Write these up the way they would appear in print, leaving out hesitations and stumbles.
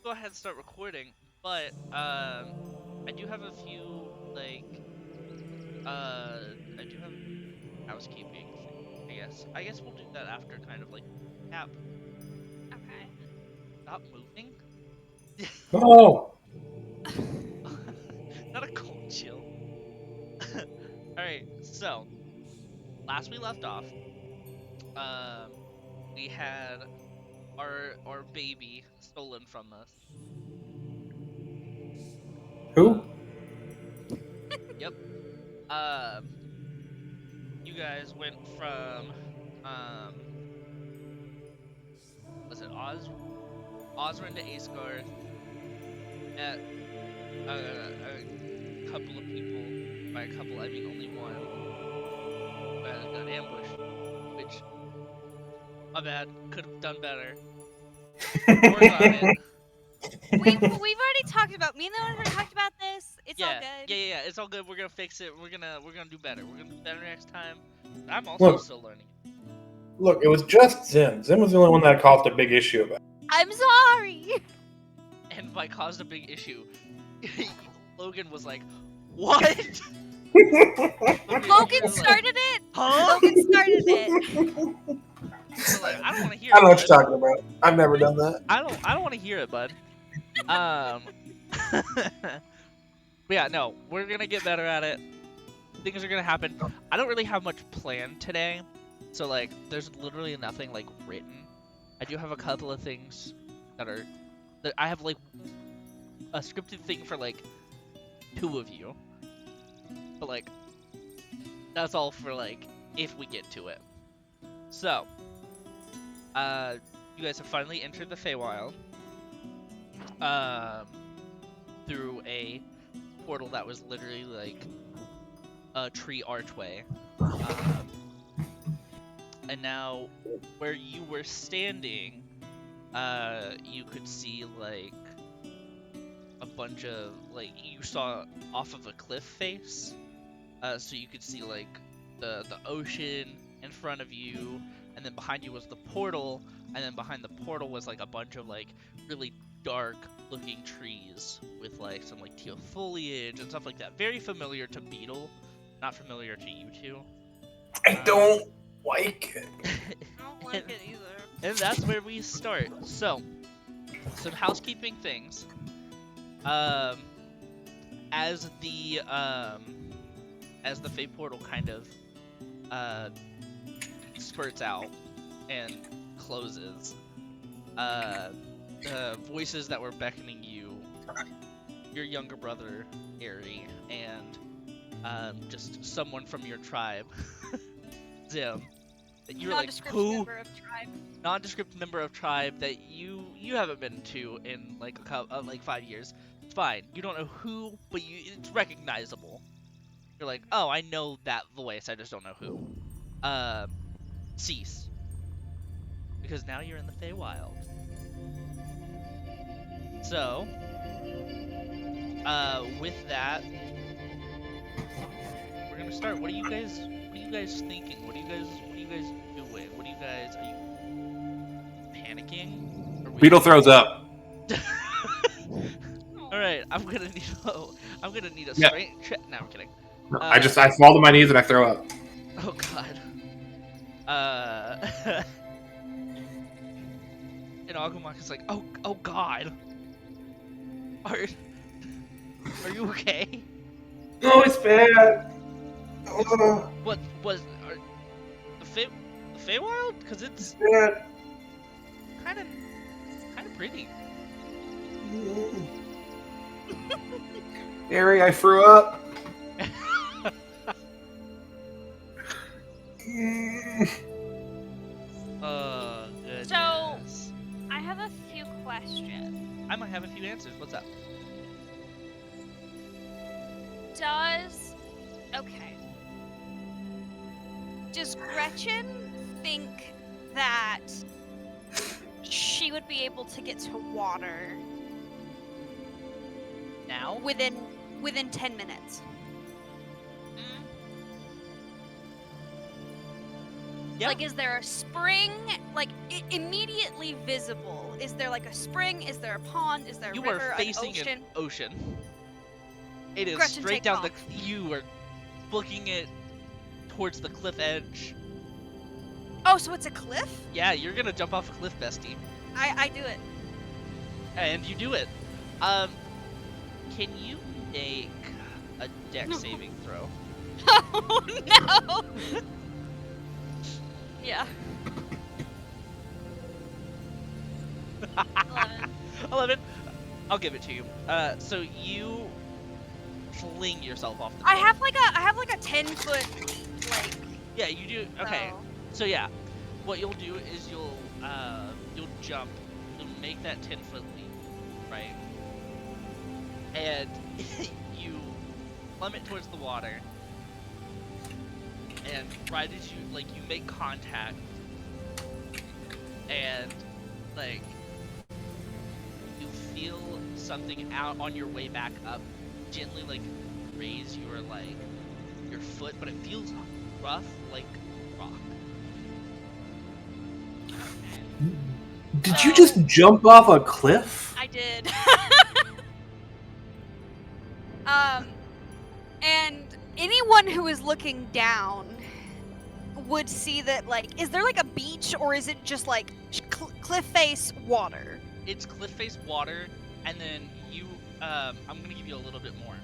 go ahead and start recording, but I do have a few I do have housekeeping thing, I guess. I guess we'll do that after kind of like cap. Okay. Stop moving. Oh, Not a cold chill. All right. So last we left off, um, we had our baby stolen from us. who? Yep. Um, you guys went from um, was it Osrin to Aesgarth, met a couple of people. By a couple, I mean only one. You guys got ambushed, which my bad. Could have done better. Work on it. We've already talked about me and the others already talked about this. It's all Yeah, good. yeah. It's all good. We're gonna fix it. We're gonna do better. We're gonna do better next time. I'm also Look, still learning. look, it was just Zim. Zim was the only one that caused a big issue about I'm sorry. And by caused a big issue, Logan was like, "What?" Logan You're like, started it. huh? Logan started it. We're like, I don't want to hear I it, don't know what bud. you're talking about. I've never done that. I don't want to hear it, bud. But yeah, no, we're gonna get better at it. Things are gonna happen. I don't really have much planned today, so like, there's literally nothing like written. I do have a couple of things that I have like a scripted thing for like 2 of you, but like that's all for like if we get to it. So, you guys have finally entered the Feywild, um, through a portal that was literally like a tree archway. And now, where you were standing, you could see like a bunch of like you saw off of a cliff face. So you could see like the ocean in front of you, and then behind you was the portal, and then behind the portal was like a bunch of like really dark looking trees with like some like teal foliage and stuff like that. Very familiar to Beetle, not familiar to you two. I don't like it. I don't like it either. And that's where we start. So, some housekeeping things. Um, as the Fey portal kind of spurts out and closes, the voices that were beckoning you, your younger brother Ari, and just someone from your tribe, Zim. That you're like, Nondescript who? member of tribe. Nondescript member of tribe that you haven't been to in like like 5 years. It's fine. You don't know who, but it's recognizable. You're like, oh, I know that voice. I just don't know who. Cease, because now you're in the Feywild. So, with that, we're gonna start. What are you guys thinking? What are you guys doing? Are you panicking? Are we... Beetle throws up. All right, I'm gonna need a Yeah. strength check. No, I'm kidding. No, I fall to my knees and I throw up. Oh God. And Agumon is like, oh God. Are you okay? No, it's bad. What was the Feywild? Because it's bad. kind of pretty. Ari, I threw up. Goodness. So, I have a few questions. I might have a few answers. What's up? Does Gretchen think that she would be able to get to water Now? within 10 minutes? Yeah. Like, is there a spring, like, immediately visible? Is there, like, a spring? Is there a pond? Is there a You river, are an facing ocean? an ocean. It is Gretchen, straight take down off. You are booking it towards the cliff edge. Oh, so it's a cliff? Yeah, you're gonna jump off a cliff, bestie. I do it. And you do it. Can you make a dex saving throw? Oh, no! Yeah. 11. 11. I'll give it to you. So you fling yourself off the I cliff. have like a 10-foot leap, like. Yeah, you do. Okay. So. So yeah, what you'll do is you'll jump. You'll make that 10-foot leap, right? And you plummet towards the water. And right as you make contact, and like you feel something out on your way back up, gently like raise your foot, but it feels rough like rock. Did you just jump off a cliff? I did. And anyone who is looking down would see that, like, is there like a beach or is it just like cliff face water? It's cliff face water, and then I'm gonna give you a little bit more.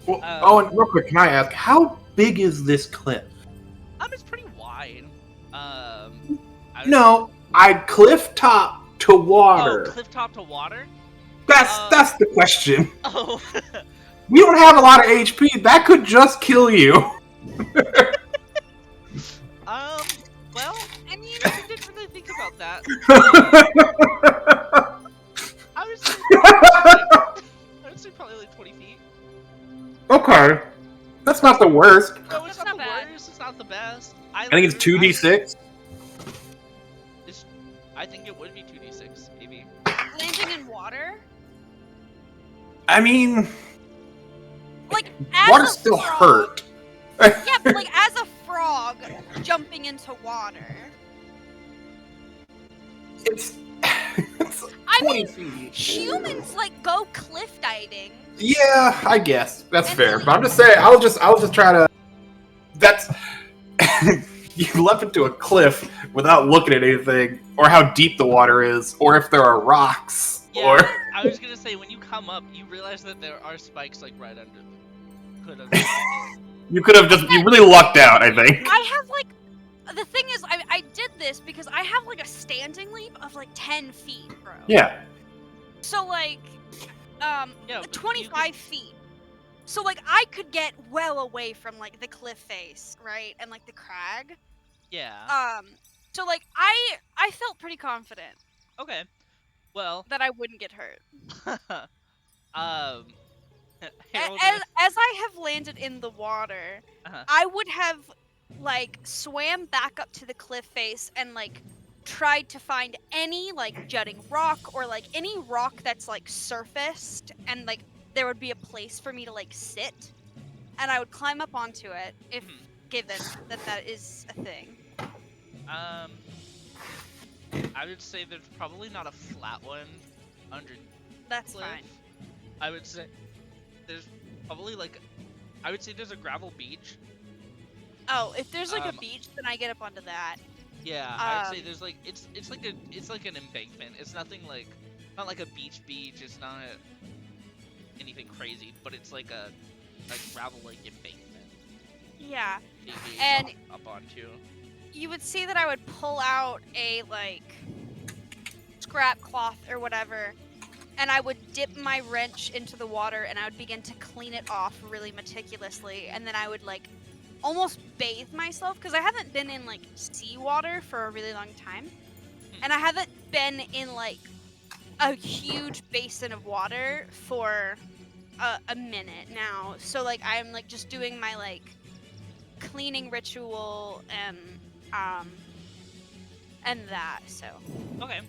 Well, and real quick, can I ask, how big is this cliff? It's pretty wide. Cliff top to water. Oh, cliff top to water? That's the question. Oh. We don't have a lot of HP. That could just kill you. Well, I mean, I didn't really think about that. I would say probably like 20 feet. Okay. That's not the worst. No, it's That's not not the bad. worst. It's not the best. I think it's 2d6. I think it would be 2d6, maybe. Landing in water? I mean, Like, as water a still frog, hurt. Yeah, but like as a frog jumping into water. It's I 20 mean, feet. humans like go cliff diving. Yeah, I guess that's And fair. then- But I'm just saying, I was just trying to. That's you leap into a cliff without looking at anything, or how deep the water is, or if there are rocks, Yeah, or I was gonna say, when you come up, you realize that there are spikes like right under them. you could have you really lucked out. I think. I have like, the thing is, I did this because I have like a standing leap of like 10 feet, bro. Yeah. So like, Yeah, you 25 feet. So like I could get well away from like the cliff face, right, and like the crag. Yeah. So like I felt pretty confident Okay. Well. that I wouldn't get hurt. Harold. As I have landed in the water, Uh-huh. I would have like swam back up to the cliff face and like tried to find any like jutting rock or like any rock that's like surfaced, and like there would be a place for me to like sit, and I would climb up onto it if given that is a thing. I would say there's probably not a flat one under That's cliff. fine. I would say there's probably like, I would say there's a gravel beach. Oh, if there's like a Um, beach, then I get up onto that. Yeah, I would say Um, there's like it's like an embankment. It's nothing like, not like a beach. It's not anything crazy, but it's like a gravel like embankment. Yeah. that you can And- up onto. You would see that I would pull out a like scrap cloth or whatever, and I would dip my wrench into the water and I would begin to clean it off really meticulously, and then I would like almost bathe myself because I haven't been in like seawater for a really long time, and I haven't been in like a huge basin of water for a minute now. So like I'm like just doing my like cleaning ritual and that. So Okay.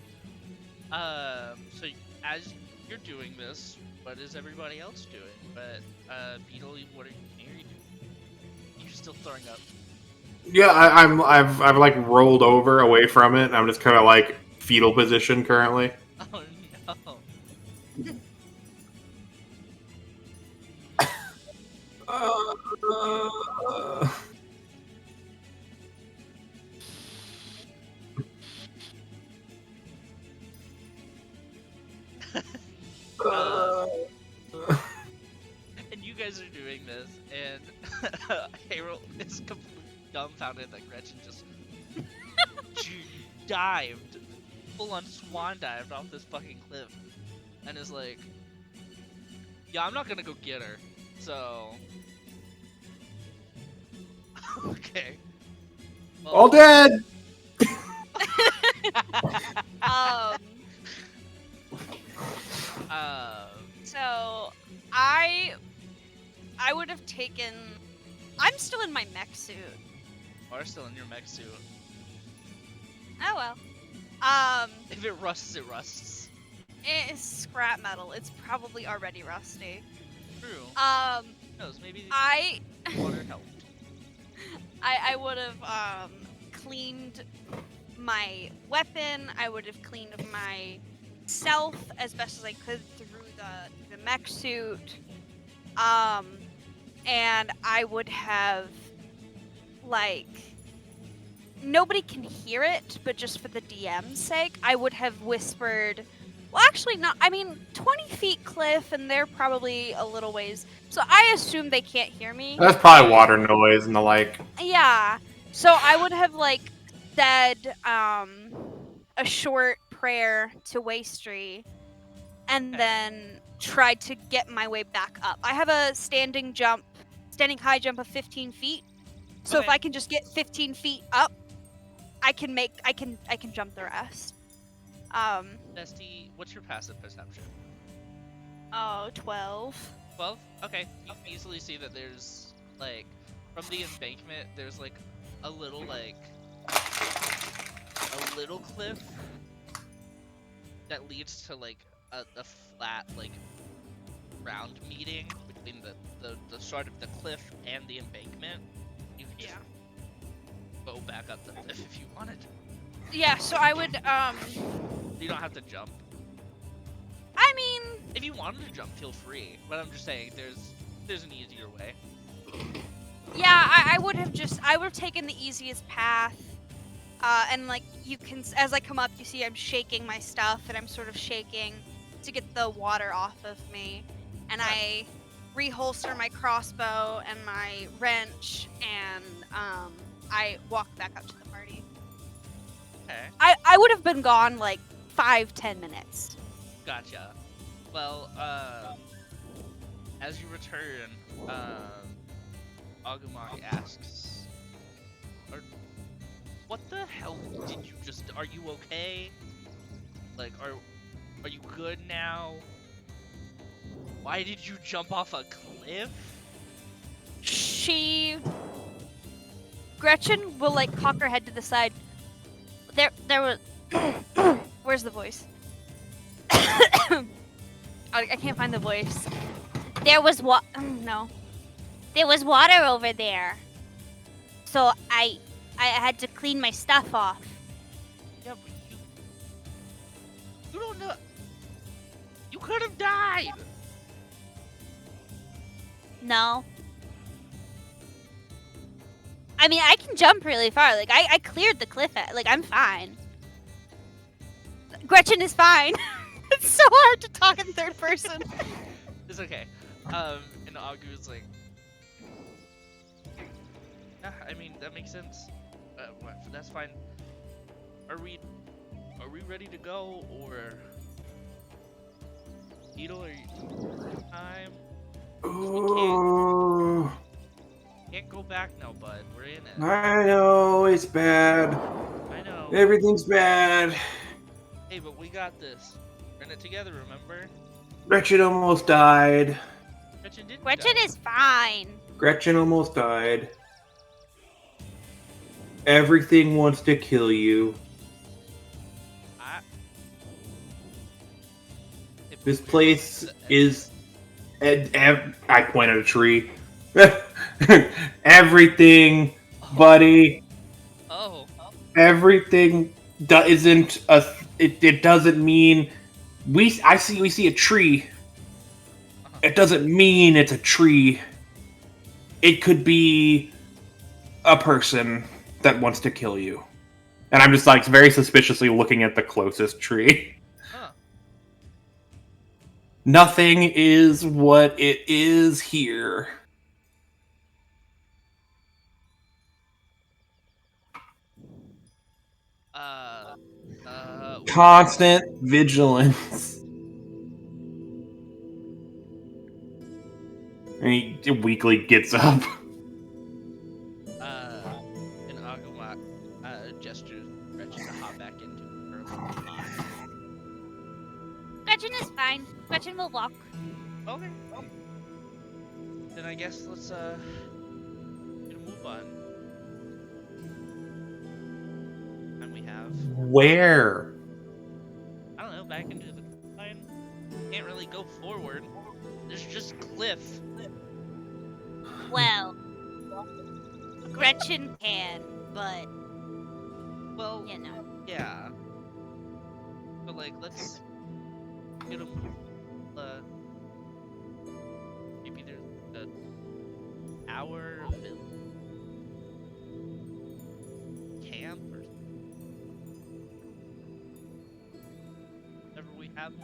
So as you're doing this, what is everybody else doing? But Beetle, what are you doing? You're still throwing up. Yeah, I've like rolled over away from it. And I'm just kind of like fetal position currently. Oh no. Uh, Uh, uh, and you guys are doing this, and Harold is completely dumbfounded that Gretchen just dived, full on swan dived off this fucking cliff, and is like, yeah, I'm not gonna go get her, so. Okay. Well, all dead. Um, so I would have taken. I'm still in my mech suit. are still in your mech suit. Oh well. If it rusts, it rusts. It's scrap metal. It's probably already rusty. True. Um, Who knows? Maybe I water helped. I would have cleaned my weapon. I would have cleaned myself as best as I could through the mech suit. And I would have like nobody can hear it, but just for the DM's sake, I would have whispered. Well, actually, not. I mean, 20 feet cliff, and they're probably a little ways. So I assume they can't hear me. That's probably water noise and the like. Yeah. So I would have like said a short prayer to Wastree and then tried to get my way back up. I have a standing high jump of 15 feet. So if Okay. I can just get 15 feet up, I can jump the rest. Dusty, what's your passive perception? 12. 12? Okay. You can easily see that there's, like, from the embankment, there's, like, a little cliff that leads to, like, a flat, like, round meeting between the start of the cliff and the embankment. You can just go back up the cliff if you wanted. Yeah, so I would You don't have to jump. I mean, If you wanted to jump, feel free. But I'm just saying, there's an easier way. yeah, I would have taken the easiest path. And like you can, as I come up, you see I'm shaking my stuff, and I'm sort of shaking to get the water off of me. And I reholster my crossbow and my wrench, and I walk back up to the party. Okay. I would have been gone like 5-10 minutes. Gotcha. Well, as you return, Agumon asks, what the hell did you just... Are you okay? Like, are you good now? Why did you jump off a cliff? Gretchen will like cock her head to the side. There was... Where's the voice? I can't find the voice. There was no. There was water over there. So I had to clean my stuff off. Yeah, but you don't know. You could have died. No. I mean, I can jump really far. Like I cleared the cliff. Like I'm fine. Gretchen is fine. It's so hard to talk in third person. It's okay. And Agu's like, yeah, I mean that makes sense. That's fine. Are we ready to go, or Beetle? Are you time? Ooh, Can't go back now, bud. We're in it. I know it's bad. I know. Everything's bad. Hey, but we got this. We're in it together. Remember? Gretchen almost died. Gretchen didn't. Gretchen die. is fine. Gretchen almost died. Everything wants to kill you. This place is... I point at a tree. Everything buddy. Oh. Everything isn't a. It doesn't mean we see a tree. It doesn't mean it's a tree. It could be a person that wants to kill you. And I'm just like very suspiciously looking at the closest tree. Huh. Nothing is what it is here. Constant vigilance. And he weakly gets up. And Agumak gestures Gretchen to hop back into her pod. Gretchen is fine. Gretchen will walk. Okay. Then I guess let's get a move on. And we have Where? I don't know, back into the line. Can't really go forward. There's just cliff. Well, Gretchen can, but Well, you know. yeah. But like, let's get a move. Maybe there's an hour of camp or whatever we have. Like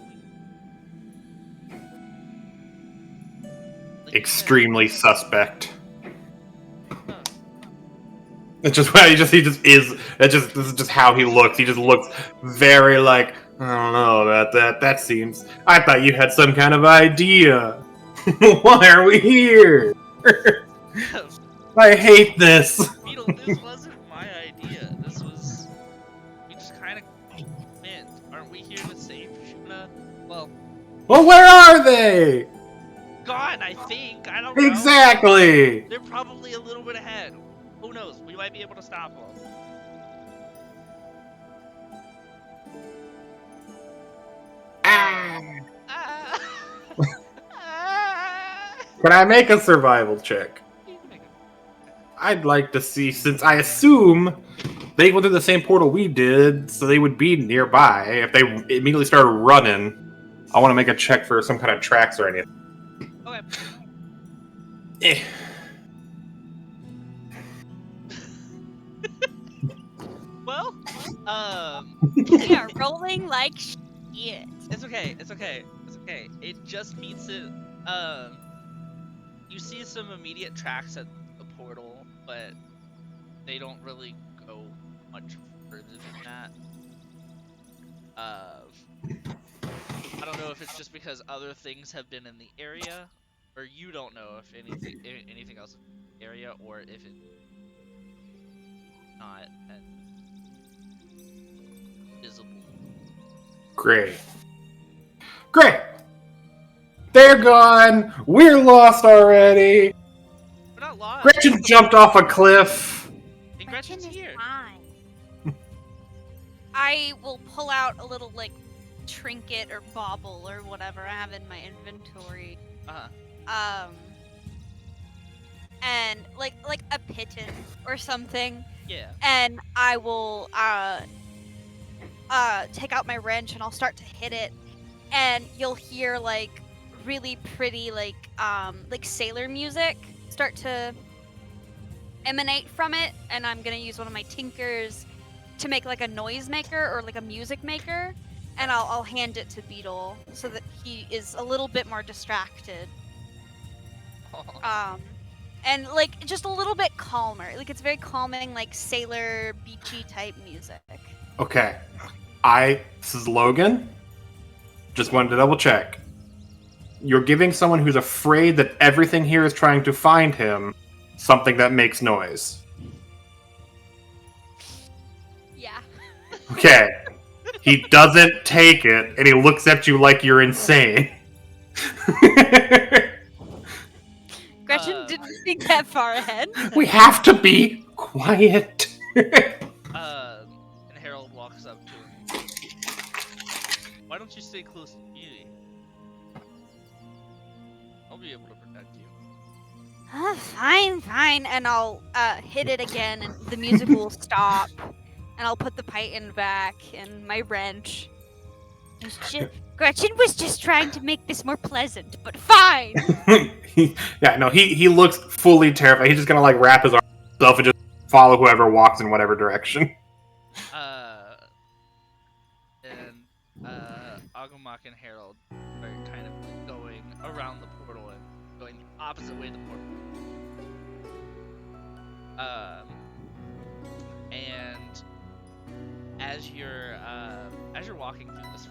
you said, Extremely suspect. huh. It's just he just is. This is just how he looks. He just looks very like, I don't know, that seems. I thought you had some kind of idea. Why are we here? I hate this. Beetle, this wasn't my idea. This was. We just kind of went. Aren't we here to save Shuna? Well, Where are they? gone, I think. I don't know. Exactly. They're probably a little bit ahead. Who knows? We might be able to stop them. Ah. Ah. Can I make a survival check? You can make it. I'd like to see, since I assume they went through the same portal we did, so they would be nearby. If they immediately started running, I want to make a check for some kind of tracks or anything. Okay. Eh. Well, We are rolling like shit. it's okay. It's okay. It's okay. It just means it. You see some immediate tracks at the portal, but they don't really go much further than that. I don't know if it's just because other things have been in the area, or you don't know if anything else is in the area, or if it's not as visible. Great. They're gone. We're lost already. We're not lost. Gretchen jumped off a cliff. And Gretchen's here. Fine. I will pull out a little like trinket or bauble or whatever I have in my inventory. And like a piton or something. Yeah. And I will take out my wrench and I'll start to hit it, and you'll hear like really pretty like sailor music start to emanate from it, and I'm gonna use one of my tinkers to make like a noise maker or like a music maker, and I'll hand it to Beetle so that he is a little bit more distracted. And like just a little bit calmer. Like it's very calming, like sailor beachy type music. Okay. This is Logan. Just wanted to double check. You're giving someone who's afraid that everything here is trying to find him something that makes noise. Yeah. Okay. He doesn't take it, and he looks at you like you're insane. Gretchen didn't think that far ahead. We have to be quiet. And Harold walks up to him. Why don't you stay close to me? I'll be able to protect you. Fine, fine. And I'll hit it again, and the music will stop. And I'll put the python back and my wrench. Gretchen was just trying to make this more pleasant, but fine. He looks fully terrified. He's just gonna like wrap his arms himself and just follow whoever walks in whatever direction. And Agumok and Harold are kind of going around the portal and going the opposite way to the portal. And as you're walking through this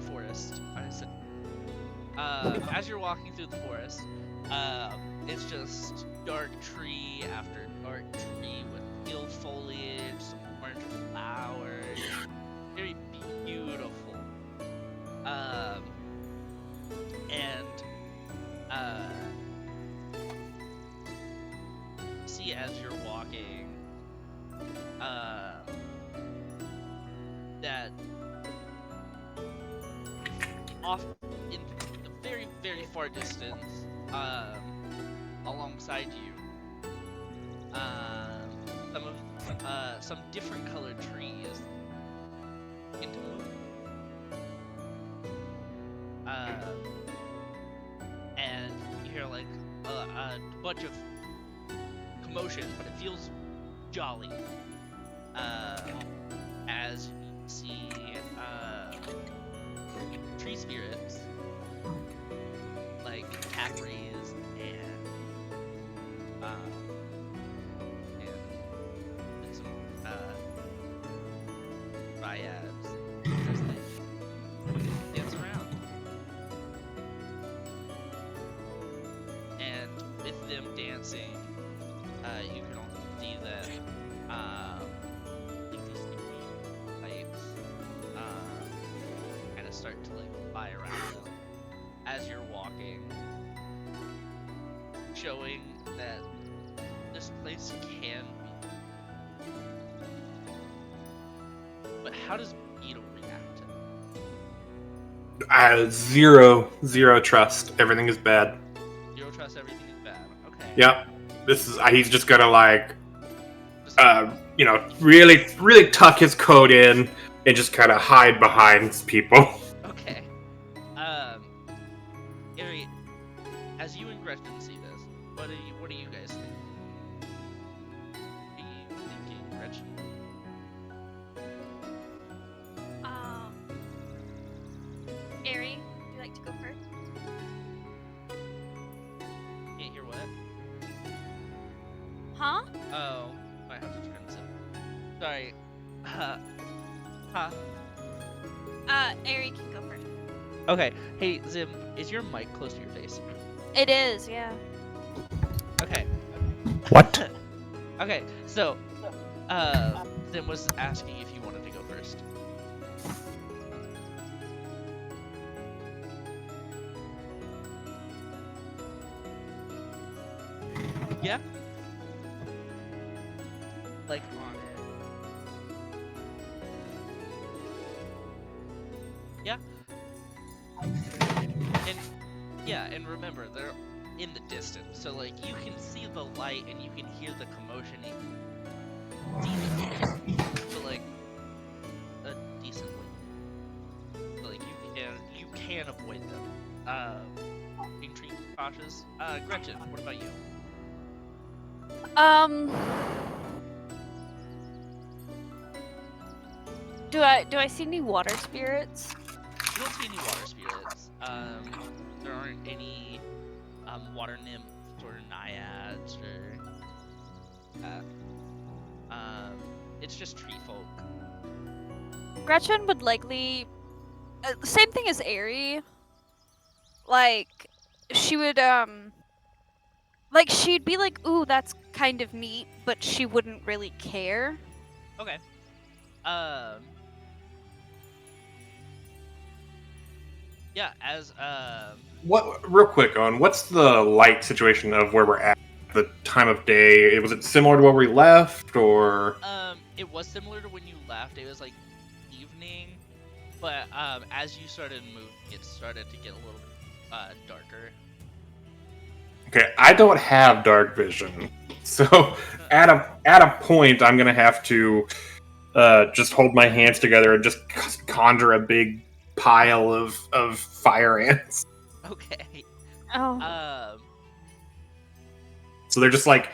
forest, as you're walking through the forest, it's just dark tree after dark tree with teal foliage, some orange flowers, very beautiful. See as you're walking, that off in the very, very far distance, alongside you, some different colored trees into and you hear like a bunch of commotion, but it feels jolly. As you see tree spirits like Capris and some dryads as they dance around. And with them dancing, you can also see that like these pipes kind of start to like fly around them as you're walking, showing that this place can be. But how does Beetle react to it? Zero trust. Everything is bad. Zero trust, everything is bad. Okay. Yep. This is. He's just gonna like, really tuck his coat in and just kind of hide behind people. Okay. Ari, as you and Gretchen see this, what do you guys think? What are you thinking, Gretchen? Ari, would you like to go first? Can't hear what? Huh? Oh, I have to turn this up. Sorry. Huh. Ari can go first. Okay. Hey, Zim, is your mic close to your face? It is, yeah. Okay. What? Okay, so, Zim was asking if you wanted to go first. Yeah? Like on it. Yeah? And remember, they're in the distance, so like you can see the light and you can hear the commotion to like a decent way. So, like you can avoid them. Being cautious. Gretchen, what about you? Do I see any water spirits? You don't see any water spirits. There aren't any water nymphs or naiads or it's just tree folk. Gretchen would likely same thing as Ari. Like she would like she'd be like, "Ooh, that's kind of neat," but she wouldn't really care. Okay. Yeah, as What? Real quick, Owen. What's the light situation of where we're at? The time of day. Was it similar to where we left, or? it was similar to when you left. It was like evening, but as you started moving, it started to get a little bit darker. Okay, I don't have dark vision, so at a point, I'm gonna have to just hold my hands together and just conjure a big pile of fire ants. Okay. Oh. So they're just like,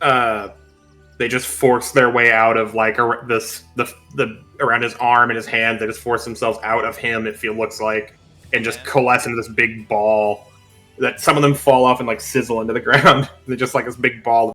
they just force their way out of like the around his arm and his hand. They just force themselves out of him. Looks like, and just coalesce into this big ball. That some of them fall off and like sizzle into the ground. They're just like this big ball